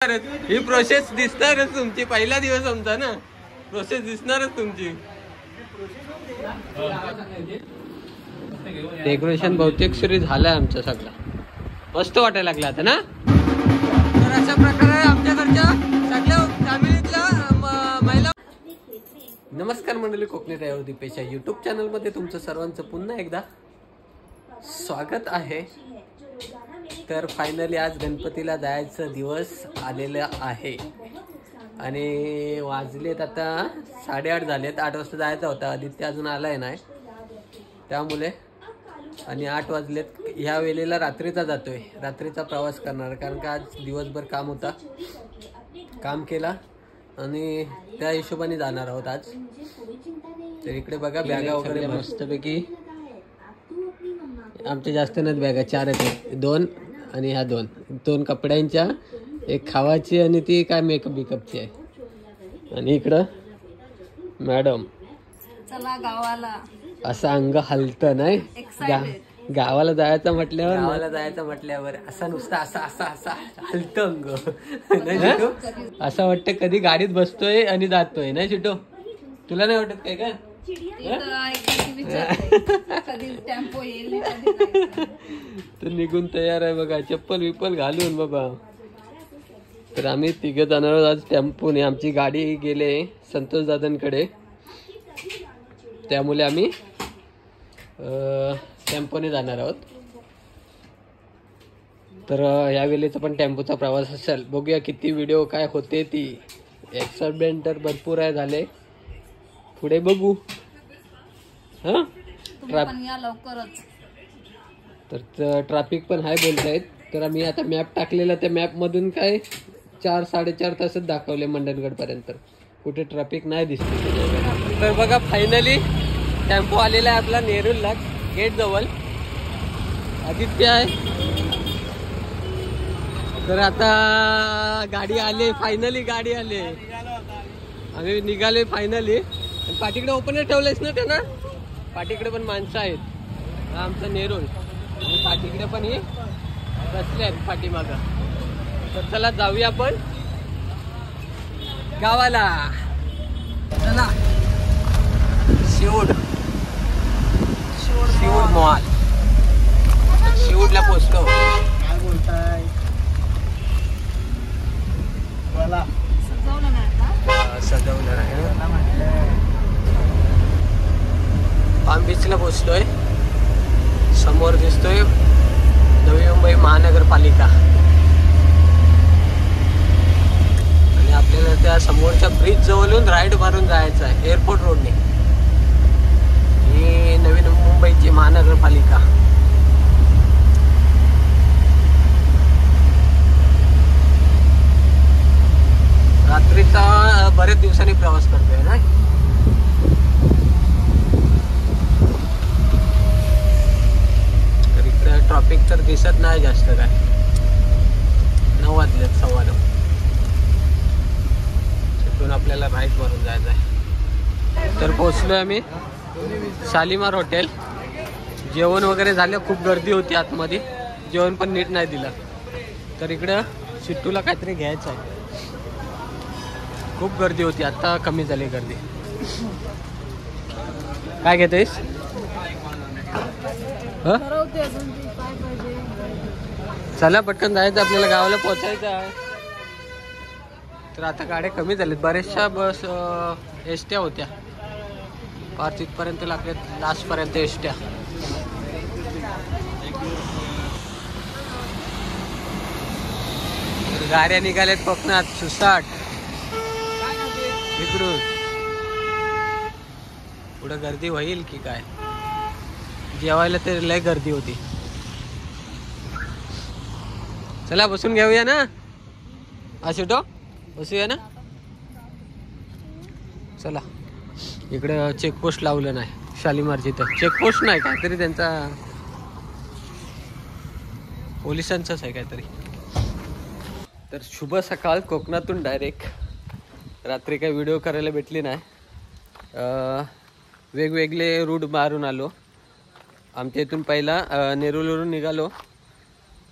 ही process दिसणारच तुमची, पहिला दिवस आमचा ना, प्रोसेस दिसणारच तुमची. डेकोरेशन बहुतेक सुरू झालंय आमचं सगळं, मस्त वाटायला लागलं आता ना. तर अशा प्रकारे आमच्या घरच्या सगळ्या फॅमिलीतल्या महिला. नमस्कार मंडळी, कोकणी ड्रायव्हर दीपेशच्या यूट्यूब चॅनलमध्ये तुमचं सर्वांचं पुन्हा एकदा स्वागत आहे. तर फायनली आज गणपतीला जायचं दिवस आलेला आहे आणि वाजलेत आता 8:30 झालेत. 8 वाजता जायचा होता, आदित्य अजून आलाय नाही त्यामुळे. आणि 8 वाजलेत. ह्या वेळेला रात्रीचा जातोय, रात्रीचा प्रवास करणार, कारण का आज दिवसभर काम होता, काम केला आणि त्या हिशोबाने जाणार आहोत आज. तर इकडे बघा बॅगा वगैरे मस्तपैकी आमच्या जास्त नाहीत बॅगा, 4 आहेत, 2 आणि ह्या 2 कपड्यांच्या, एक खावाची आणि ती काय मेकअप बिकअपची आहे. आणि इकडं मॅडम चला गावाला, असं अंग हलतं नाही. गावाला जायचं म्हटल्यावर असं नुसतं असं असं असं हलतं अंग नाही चिटो. असं वाटतं कधी गाडीत बसतोय आणि जातोय नाही चिटो, तुला नाही वाटत काय का? तर निघून तयार आहे बघा, चप्पल विप्पल घालून बाबा. तर आम्ही 3 जाणार आहोत आज टेम्पोने. आमची गाडी गेले संतोष दादांकडे, त्यामुळे आम्ही टेम्पोने जाणार आहोत. तर या वेळेचा पण टेम्पोचा प्रवास असेल, बघूया किती व्हिडिओ काय होते. ती एक्साइटमेंट तर भरपूर आहे झाले, पुढे बघू. हा लवकरच. तर ट्रॅफिक पण आहे बोलतायत. तर आम्ही आता मॅप टाकलेला, त्या मॅप मधून काय 4-4.5 तासच दाखवले मंडणगड पर्यंत, कुठे ट्रॅफिक नाही दिसते. तर बघा फायनली टेम्पो आलेला आहे आपला नेरूरला गेट जवळ. आदित्य आहे. तर आता गाडी आले, फायनली गाडी आले, आम्ही निघाले फायनली. पाठीकडे ओपनर ठेवलेस ना त्यांना, पाठीकडे पण माणसं आहेत. हा आमचा नेरूळ आणि पाठीकडे पण हे बसले आहेत पाठीमागं. तर चला जाऊया आपण गावाला. चला शिवूड मॉल, शिवूडला पोचतो. काय बोलताय? सजवलं आहे, पाम बीचला पोचतोय. समोर दिसतोय नवी मुंबई महानगरपालिका आणि आपल्याला त्या समोरच्या ब्रिज जवळून राईट मारून जायचं आहे एअरपोर्ट रोडने. ही नवी मुंबईची महानगरपालिका. रात्रीचा बरेच दिवसांनी प्रवास करतोय ना. तर इकडे ट्रॉफिक तर दिसत नाही जास्त काय. 9 वाजलेत, 9:15. तिथून आपल्याला राईट मारून जायचं आहे. तर पोहोचलोय आम्ही शालीमार हॉटेल. जेवण वगैरे झालं, खूप गर्दी होती आतमध्ये, जेवण पण नीट नाही दिलं. तर इकडं चिट्टूला काहीतरी घ्यायचं आहे, खूप गर्दी होती, आता कमी झाली गर्दी. काय घेतेस? चला पटकन जायचं, आपल्याला गावाला पोहोचायचं आहे. तर आता गाड्या कमी झाल्यात, बऱ्याचशा बस एसट्या होत्या, पार तिथपर्यंत लागल्यात, लास्टपर्यंत एसट्या. गाड्या निघाल्यात कोकणात सुसाट इकडून. पुढं गर्दी होईल की काय? जेवायला तर लय गर्दी होती. चला बसून घेऊया ना, आशुटो बसूया ना. चला. इकडे चेकपोस्ट लावलं नाही शालीमारची, तर चेकपोस्ट नाही, काहीतरी त्यांचा पोलिसांचाच आहे काहीतरी. तर शुभ सकाळ कोकणातून डायरेक्ट. रात्री काही व्हिडिओ करायला भेटली नाही, वेगवेगळे रूट मारून आलो. आमच्या इथून पहिला नेरूळवरून निघालो,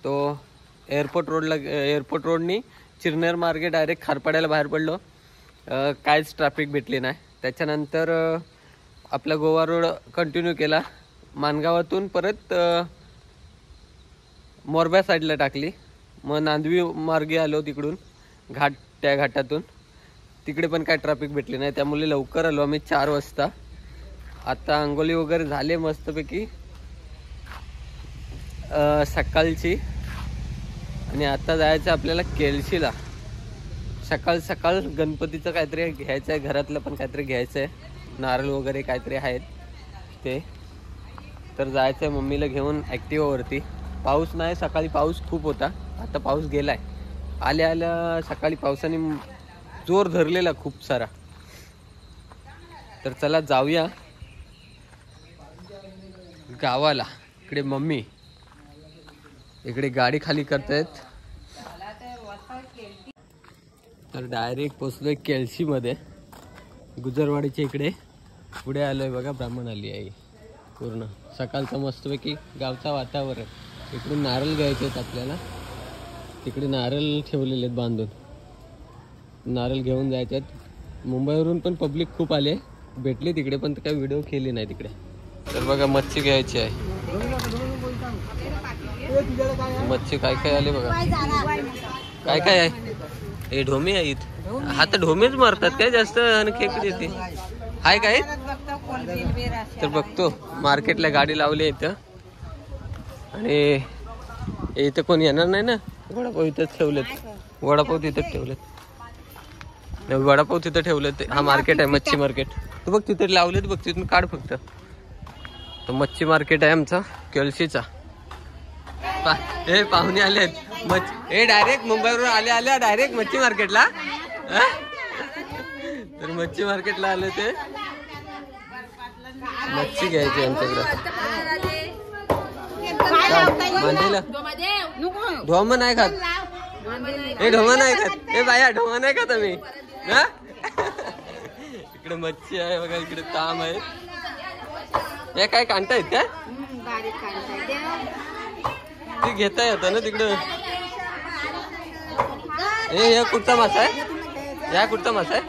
तो एअरपोर्ट रोडनी चिरनेर मार्गे डायरेक्ट खारपाड्याला बाहेर पडलो. काहीच ट्रॅफिक भेटली नाही. त्याच्यानंतर आपला गोवा रोड कंटिन्यू केला. मानगावातून परत मोरब्या साईडला टाकली. मग नांदवी मार्गे आलो तिकडून त्या घाटातून. तिकडे पण काय ट्रॅफिक भेटली नाही, त्यामुळे लवकर आलो आम्ही 4 वाजता. आता अंघोळी वगैरे झाले मस्तपैकी सकाळची. आणि आता जायचं आपल्याला केळशीला. सकाळ सकाळ गणपतीचं काहीतरी घ्यायचं आहे, घरातलं पण काहीतरी घ्यायचं आहे, नारळ वगैरे काहीतरी आहेत ते. तर जायचं आहे मम्मीला घेऊन ॲक्टिवावरती. पाऊस नाही, सकाळी पाऊस खूप होता, आता पाऊस गेलाय. आल्या आल्या सकाळी पावसाने जोर धरलेला खूप सारा. तर चला जाऊया गावाला. इकडे मम्मी इकडे गाडी खाली करतायत. तर डायरेक्ट पोचलोय केळशीमध्ये, गुजरवाडीच्या इकडे. पुढे आलोय बघा, ब्राह्मण आली आहे पूर्ण. सकाळचं मस्तपैकी गावचा वातावरण. इकडून नारळ घ्यायचे आहेत आपल्याला. तिकडे नारळ ठेवलेले आहेत बांधून, नारळ घेऊन जायचे आहेत. मुंबईवरून पण पब्लिक खूप आले, भेटले तिकडे, पण काही व्हिडिओ केली नाही तिकडे. तर बघा मच्छी घ्यायची आहे. मच्छी काय काय आले बघा, काय काय आहे. हे ढोमे आहेत. हा तर ढोमेच मारतात काय जास्त, आणि खेकडी येते हाय काय. तर बघतो मार्केटला गाडी लावली इथं. आणि इथं कोण येणार नाही ना. वडापाव इथंच ठेवलेत, वडापाव तिथंच ठेवलेत. वडापाव तिथं ठेवलेत. हा मार्केट आहे, मच्छी मार्केट. तू बघ तिथे लावलेत बघ, तिथून काढ फक्त. तो मच्छी मार्केट आहे आमचा केळशीचा. हे पाहुणे आलेत. हे डायरेक्ट मुंबईवरून आल्या डायरेक्ट मच्छी मार्केटला. तर मच्छी मार्केटला आले ते. मच्छी घ्यायची आमच्याकडे. मांदीला ढोम नाही खात. हे ढोमा नाही खात. हे बाया ढोमा नाही खात आम्ही. इकडे मच्छी आहे बघा, इकडे ताम आहे. हे काय कांटायत का, ते घेता येतं ना तिकडं. हे कुठचा मासा आहे, या कुठचा मासा आहे.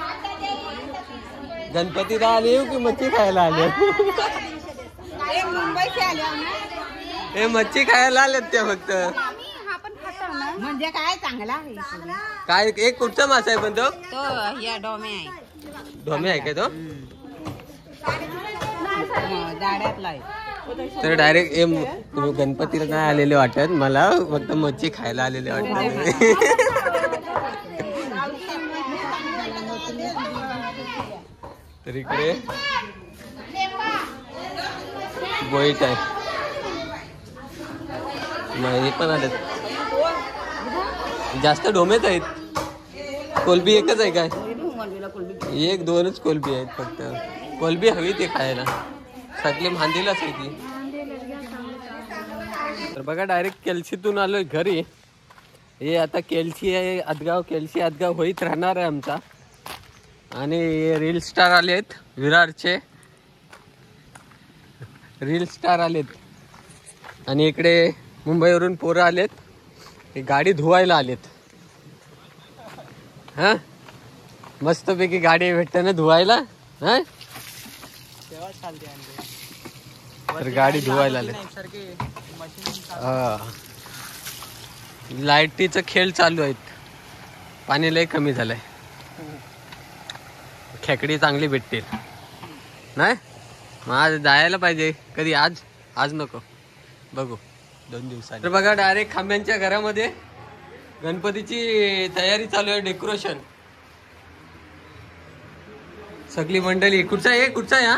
गणपतीला आले की मच्छी खायला आले. हे मच्छी खायला आलेत त्या फक्त. म्हणजे काय चांगला आहे काय. एक कुठचा मासा आहे पण तो डोमे आहे. ढोमे आहे काय तो. जाड्यातला आहे. तर डायरेक्ट गणपतीला नाही आलेले वाटत मला, फक्त मच्छी खायला आलेले वाटत. तर इकडे बोईट आहे, हे पण आलेत. जास्त ढोमेच आहेत. कोलबी एकच आहे काय, 1-2च कोलबी आहेत फक्त. कोलबी हवी ते खायला, सगळे मांदीलाच आहे ती. तर बघा डायरेक्ट केळशीतून आलोय घरी. हे आता केळशी आहे आदगाव, केळशी आदगाव होईत राहणार आहे आमचा. आणि रील स्टार आलेत विरारचे, रील स्टार आलेत. आणि इकडे मुंबईवरून पोरं आलेत, हे गाडी धुवायला आलेत. हा मस्तपैकी गाडी भेटते ना धुवायला. हा तर गाडी धुवायला आलेत. लाईटीचा खेळ चालू आहेत, पाणी लय कमी झालंय. खेकडी चांगली भेटतील नाही. मग आज जायला पाहिजे कधी. आज नको, बघू 2 दिवसांनी. तर बघा डायरेक्ट खांब्यांच्या घरामध्ये गणपतीची तयारी चालू आहे, डेकोरेशन. सगळी मंडळी. कुठचा आहे, कुठचा आहे हा.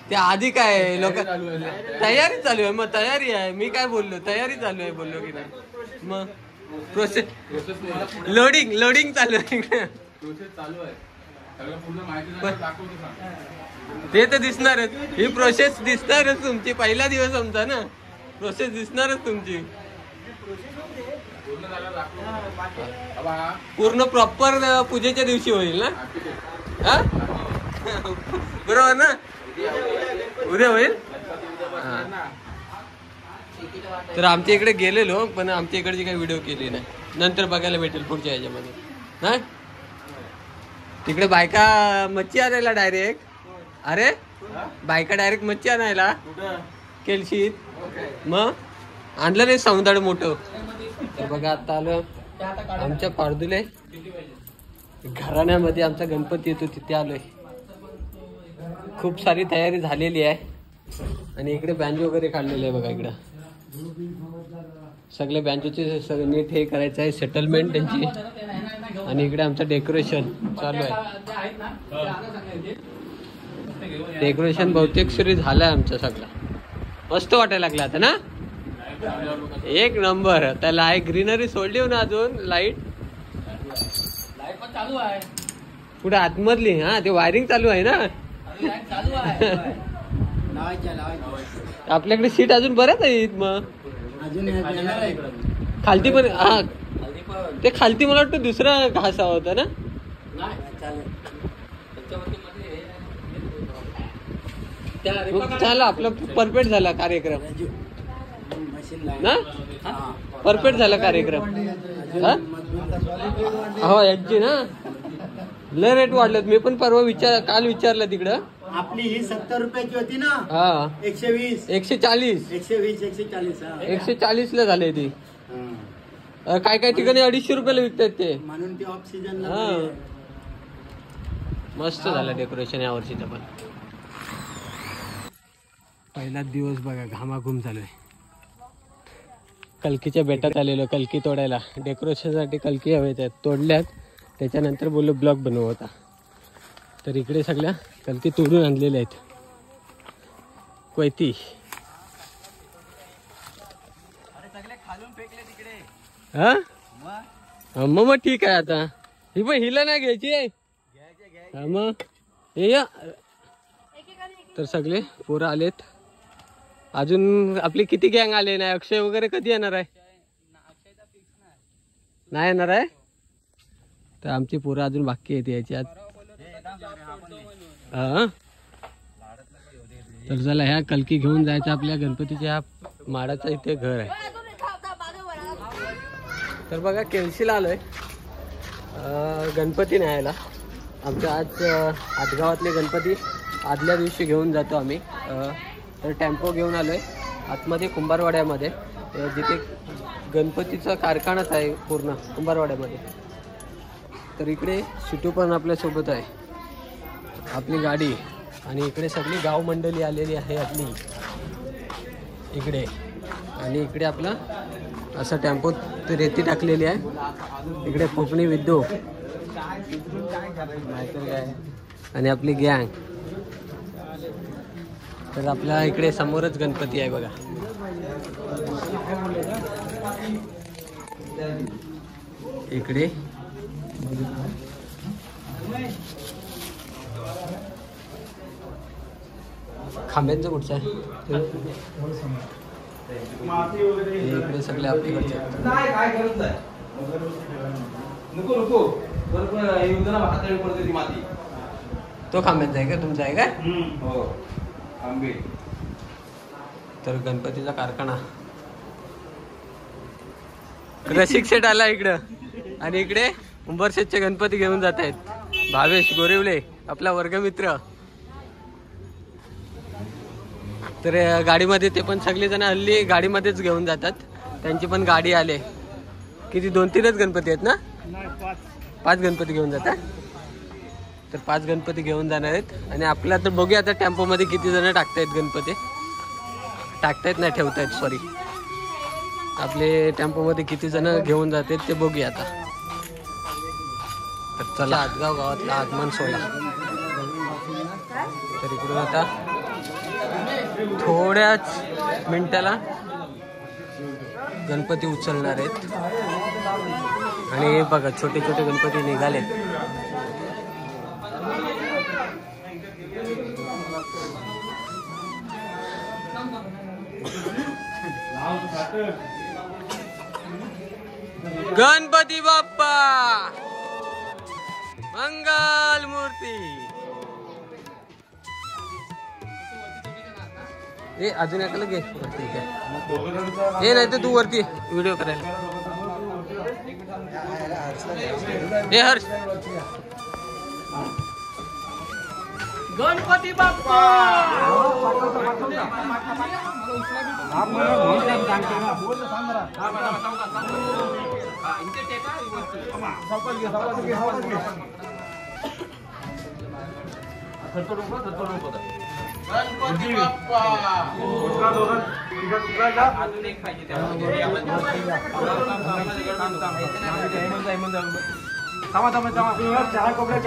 ते आधी काय लोक तयारी चालू आहे. मग तयारी आहे, मी काय बोललो, तयारी चालू आहे बोललो की नाही. मग प्रोसेस लोडिंग चालू आहे. ते तर दिसणारच, ही प्रोसेस दिसणारच तुमची. पहिला दिवस आमचा ना, प्रोसेस दिसणारच तुमची. पूर्ण प्रॉपर पूजेच्या दिवशी होईल ना. हा बरोबर ना, उद्या होईल. तर आमच्या इकडे गेलेलो, पण आमच्या इकडची काही व्हिडिओ केली नाही. नंतर बघायला भेटेल पुढच्या ह्याच्यामध्ये ना. तिकडे बायका मच्छी आणायला डायरेक्ट. अरे बायका डायरेक्ट मच्छी आणायला केलशीत मग आणलं नाही समुद्र मोठं. तर बघा आता आलं आमच्या पारदुले घराण्यामध्ये आमचा गणपती येतो तिथे आलोय. खूप सारी तयारी झालेली आहे आणि इकडे बँजो वगैरे काढलेले आहे बघा. इकडं सगळे बँजोचे सगळं नीट हे करायचं आहे सेटलमेंट त्यांची. आणि इकडे आमचं डेकोरेशन चालू आहे. डेकोरेशन बहुतेक सुरू झालंय आमचं सगळं. मस्त वाटायला लागलं आता ना. एक नंबर. त्याला आहे ग्रीनरी सोडली हो ना अजून. लाईट पण चालू आहे पुढे आतमधली. हा ते वायरिंग चालू आहे ना. आपल्याकडे सीट अजून बऱ्याच आहेत. मग खालती पण हा ते खालती मला वाटतं दुसरा घासा होता ना. झाला आपला परफेक्ट झाला कार्यक्रम ना. परफेक्ट झाला कार्यक्रम. हो यांची ना लय रेट वाढलेत. मी पण परवा काल विचारलं तिकडं. आपली ही 70 रुपयाची होती ना. हा 120 140 120 140 140 ला झाले ती. काय काय ठिकाणी 250 रुपयाला विकतात ते. म्हणून ते ऑफ सीजन. मस्त झालं डेकोरेशन या वर्षीचं. पण पहिलाच दिवस बघा घामाघूम चालू आहे. कलकीच्या बेटात आलेलो कलकी तोडायला. डेकोरेशनसाठी कलकी हवे त्यात तोडल्यात. त्याच्यानंतर बोललो ब्लॉग बनव होता. तर इकडे सगळ्या कलकी तोडून आणलेल्या आहेत. कोयती हा मग ठीक आहे. आता ही पण हिला नाही घ्यायची आहे मग हे या. तर सगळे पोरं आलेत. अजून आपली किती गँग आले नाही. अक्षय वगैरे कधी येणार आहे. नाही येणार आहे. तर आमची पोरं अजून बाकी आहेत याच्यात. हा तर चला ह्या कलकी घेऊन जायचं आपल्या गणपतीच्या माडाचा इथे घर आहे. तर बघा केळशीला आलोय गणपती न्यायला. आमच्या आज आतगावातले गणपती आदल्या दिवशी घेऊन जातो आम्ही. तर टेम्पो घेऊन आलोय आतमध्ये कुंभारवाड्यामध्ये. जिथे गणपतीचा कारखानाच आहे पूर्ण कुंभारवाड्यामध्ये. तर इकडे शिटू पण आपल्यासोबत आहे. आपली गाडी आणि इकडे सगळी गाव मंडळी आलेली आहे आपली इकडे. आणि इकडे आपला असं टेम्पोत रेती टाकलेली आहे. इकडे कोकणी विद्यू आणि आपली गँग. तर आपल्या इकडे समोरच गणपती आहे बघा. इकडे खांब्यांचं कुठचं आहे. इकडे सगळे आपल्याकडचे तो खांब्यांचा आहे का तुमचा आहे का. तर गणपतीचा कारखाना. रसिक शेठ आला इकडं. आणि इकडे उंबरशेठचे गणपती घेऊन जात आहेत. भावेश गोरेवले आपला वर्गमित्र. तर गाडीमध्ये ते पण सगळे जण हल्ली गाडीमध्येच घेऊन जातात. त्यांची पण गाडी आले. किती 2-3च गणपती आहेत ना. 5 गणपती घेऊन जातात. तर 5 गणपती घेऊन जाणार आहेत. आणि आपल्या तर बघूया आता टेम्पोमध्ये किती जण टाकतायत गणपती. टाकतायत नाही ठेवतायत सॉरी. आपले टेम्पोमध्ये किती जण घेऊन जातात ते बघूया आता. तर चला आदगाव गावातला आगमन सोहळा. तर इकडून आता थोड्याच मिनिटाला गणपती उचलणार आहेत. आणि बघा छोटे छोटे गणपती निघालेत. गणपती बाप्पा मंगल मूर्ती. ए अजून एकाला घे वरती. हे नाही तर तू वरती व्हिडिओ करायला. हे हर्ष गणपती बाप्पा गणपती बाप्पा अजून एक पाहिजे चहा कोपऱ्या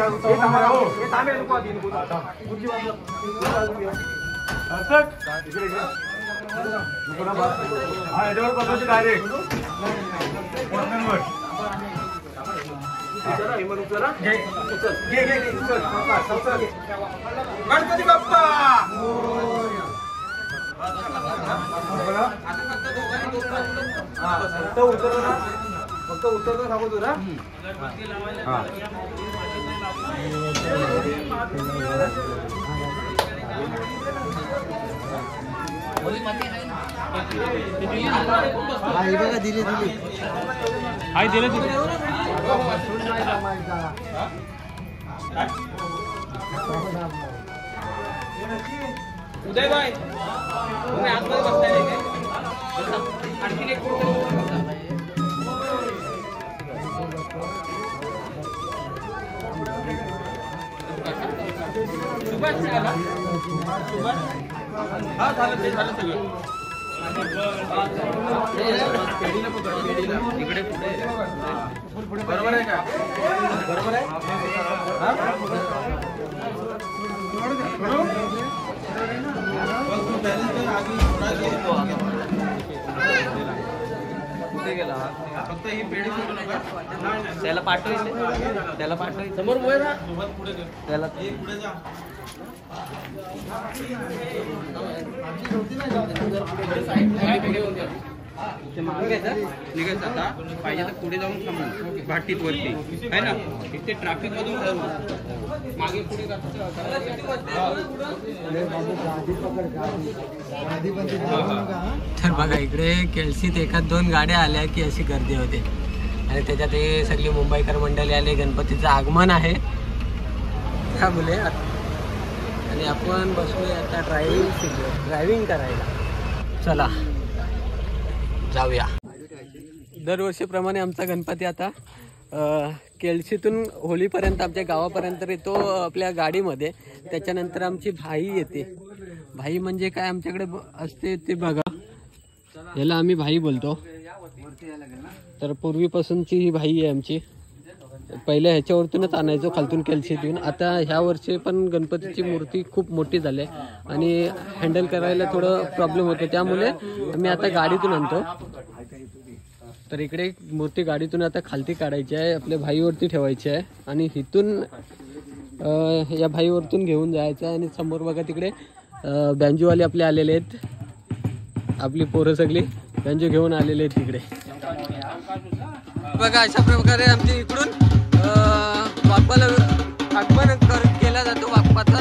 गणपती बाप्पा फक्त उतरतो सांगू तुला बघा दिली उदय भाई तुम्ही आतमध्ये बसताय आणखी एक हा झालं ते झालं सगळं इकडे पुढे बरोबर आहे का बरोबर आहे फक्त ही पेढी सोडू नका त्याला पाठवायचं समोर मोबाईल त्याला पुढे जा निघायचं आता पाहिजे तर पुढे जाऊन थांबू घाटीत वरती आहे ना इथे ट्रॅफिक मधून मागे पुढे तर बघा इकडे केळशीत एखाद दोन गाड्या आल्या की अशी गर्दी होते आणि त्याच्यात हे सगळी मुंबईकर मंडळी आले. गणपतीचं आगमन आहे त्यामुळे आणि आपण बसलोय आता ड्रायव्हिंग करायला. चला जाऊया. दरवर्षीप्रमाणे आमचा गणपती आता केळशीतून होलीपर्यंत आमच्या गावापर्यंत येतो आपल्या गाडीमध्ये. त्याच्यानंतर आमची भाई येते. भाई म्हणजे काय आमच्याकडे असते ते बघा, याला आम्ही भाई बोलतो. तर पूर्वीपासूनची ही भाई आहे आमची. पहिल्या ह्याच्यावरतूनच आणायचो खालतून केळशीतून. आता ह्या वर्षी पण गणपतीची मूर्ती खूप मोठी झाली आणि हँडल करायला थोडं प्रॉब्लेम होतो, त्यामुळे आम्ही आता गाडीतून आणतो. तर इकडे मूर्ती गाडीतून आता खालती काढायची आहे, आपल्या भाईवरती ठेवायची आहे आणि इथून या भाईवरतून घेऊन जायचं आहे. आणि समोर बघा तिकडे बँजूवाले आपले आलेले आहेत, आपली पोरं सगळी बँजू घेऊन आलेले आहेत तिकडे. बघा अशा प्रकारे आमच्या इकडून बाप्पाला आगमन केला जातो बाप्पाचा.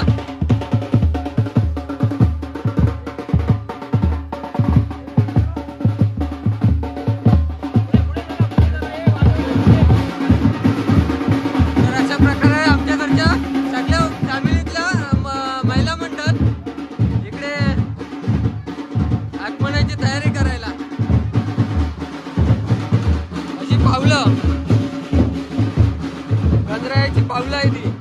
तर अशा प्रकारे आमच्या घरच्या सगळ्या फॅमिलीतल्या महिला मंडळ इकडे आगमनाची तयारी करायला. अशी पावलं गजरायाची पावलं आहे ती.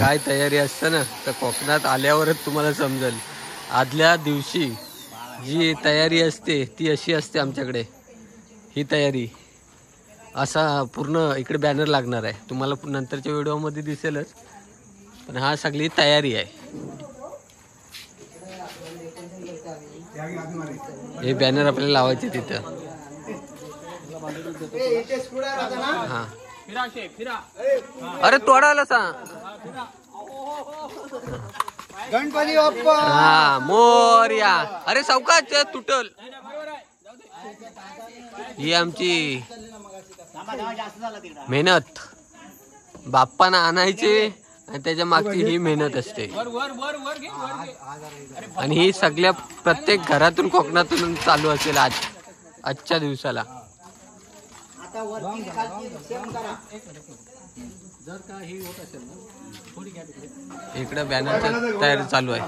काय तयारी असते ना, तर कोकणात आल्यावरच तुम्हाला समजेल. आदल्या दिवशी जी तयारी असते ती अशी असते आमच्याकडे. ही तयारी असा पूर्ण इकडे बॅनर लागणार आहे, तुम्हाला नंतरच्या व्हिडिओमध्ये दिसेलच. पण हा सगळी तयारी आहे. हे बॅनर आपल्याला लावायचे तिथं. हा अरे तोडायला सांग. गणपती बाप्पा. हा मोरया. अरे सावकाश तुटल. ही आमची मेहनत. बाप्पांना आणायचे आणि त्याच्या मागची ही मेहनत असते. आणि ही सगळ्या प्रत्येक घरातून कोकणातून चालू असेल आजच्या दिवसाला. इकडे बॅनरची तयारी चालू आहे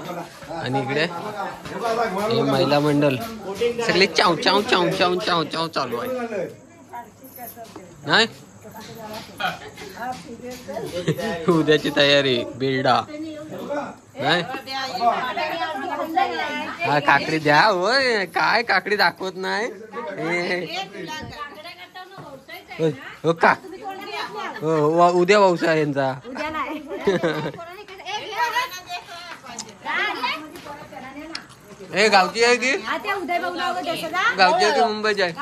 आणि इकडे हे महिला मंडळ सगळे चाव चाव चाव चाव चाव चाव चालू आहे. नाही उद्याची तयारी बेरडा नाही. हा काकडी द्या. होय काय काकडी दाखवत नाही. हो का उद्या व्यवसाय यांचा. हे गावची आहे की गावची आहे की मुंबईची आहे.